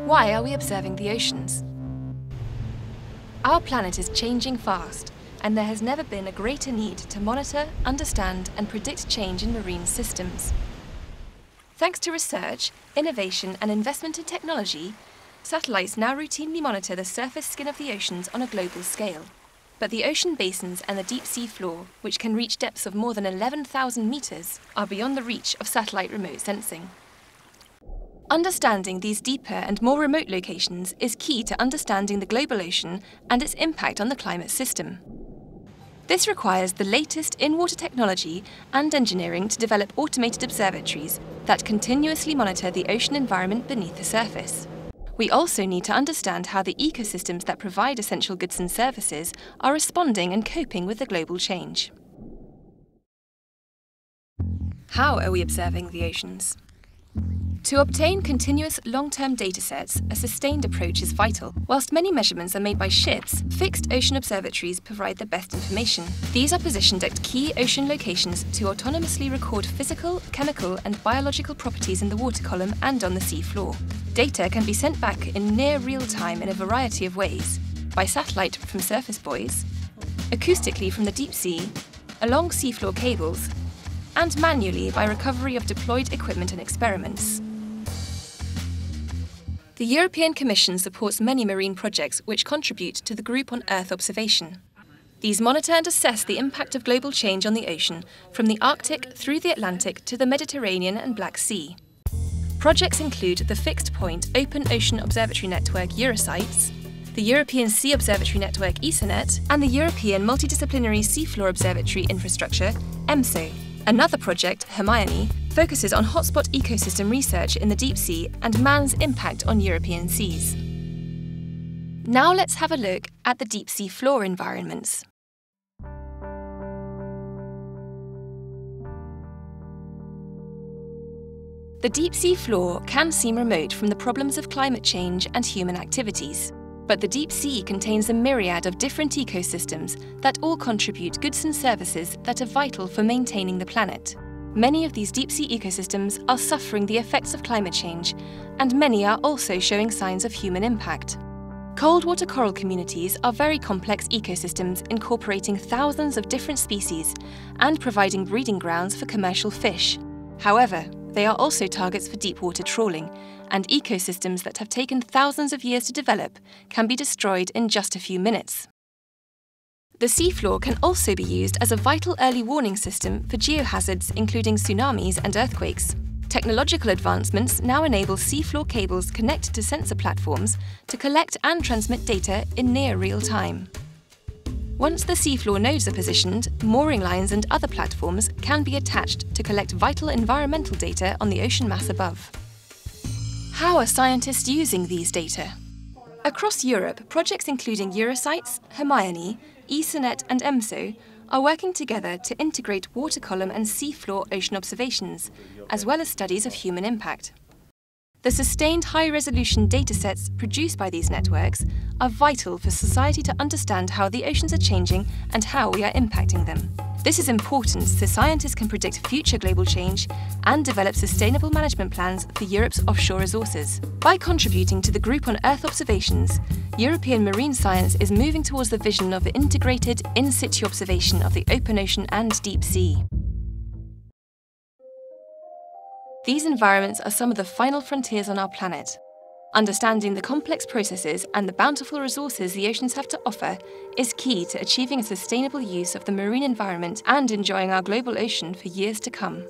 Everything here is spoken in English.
Why are we observing the oceans? Our planet is changing fast, and there has never been a greater need to monitor, understand, and predict change in marine systems. Thanks to research, innovation, and investment in technology, satellites now routinely monitor the surface skin of the oceans on a global scale. But the ocean basins and the deep sea floor, which can reach depths of more than 11,000 meters, are beyond the reach of satellite remote sensing. Understanding these deeper and more remote locations is key to understanding the global ocean and its impact on the climate system. This requires the latest in-water technology and engineering to develop automated observatories that continuously monitor the ocean environment beneath the surface. We also need to understand how the ecosystems that provide essential goods and services are responding and coping with the global change. How are we observing the oceans? To obtain continuous long-term datasets, a sustained approach is vital. Whilst many measurements are made by ships, fixed ocean observatories provide the best information. These are positioned at key ocean locations to autonomously record physical, chemical, and biological properties in the water column and on the sea floor. Data can be sent back in near real time in a variety of ways: by satellite from surface buoys, acoustically from the deep sea, along seafloor cables, and manually by recovery of deployed equipment and experiments. The European Commission supports many marine projects which contribute to the Group on Earth observation. These monitor and assess the impact of global change on the ocean, from the Arctic through the Atlantic to the Mediterranean and Black Sea. Projects include the Fixed Point Open Ocean Observatory Network Eurosites, the European Sea Observatory Network ESANET, and the European Multidisciplinary Seafloor Observatory Infrastructure EMSO. Another project, Hermione, focuses on hotspot ecosystem research in the deep sea and man's impact on European seas. Now let's have a look at the deep sea floor environments. The deep sea floor can seem remote from the problems of climate change and human activities. But the deep sea contains a myriad of different ecosystems that all contribute goods and services that are vital for maintaining the planet. Many of these deep sea ecosystems are suffering the effects of climate change, and many are also showing signs of human impact. Cold water coral communities are very complex ecosystems incorporating thousands of different species and providing breeding grounds for commercial fish. However, they are also targets for deep water trawling, and ecosystems that have taken thousands of years to develop can be destroyed in just a few minutes. The seafloor can also be used as a vital early warning system for geohazards, including tsunamis and earthquakes. Technological advancements now enable seafloor cables connected to sensor platforms to collect and transmit data in near real time. Once the seafloor nodes are positioned, mooring lines and other platforms can be attached to collect vital environmental data on the ocean mass above. How are scientists using these data? Across Europe, projects including Eurosites, Hermione, ESANET and EMSO are working together to integrate water column and seafloor ocean observations, as well as studies of human impact. The sustained high-resolution datasets produced by these networks are vital for society to understand how the oceans are changing and how we are impacting them. This is important so scientists can predict future global change and develop sustainable management plans for Europe's offshore resources. By contributing to the Group on Earth observations, European marine science is moving towards the vision of integrated in-situ observation of the open ocean and deep sea. These environments are some of the final frontiers on our planet. Understanding the complex processes and the bountiful resources the oceans have to offer is key to achieving a sustainable use of the marine environment and enjoying our global ocean for years to come.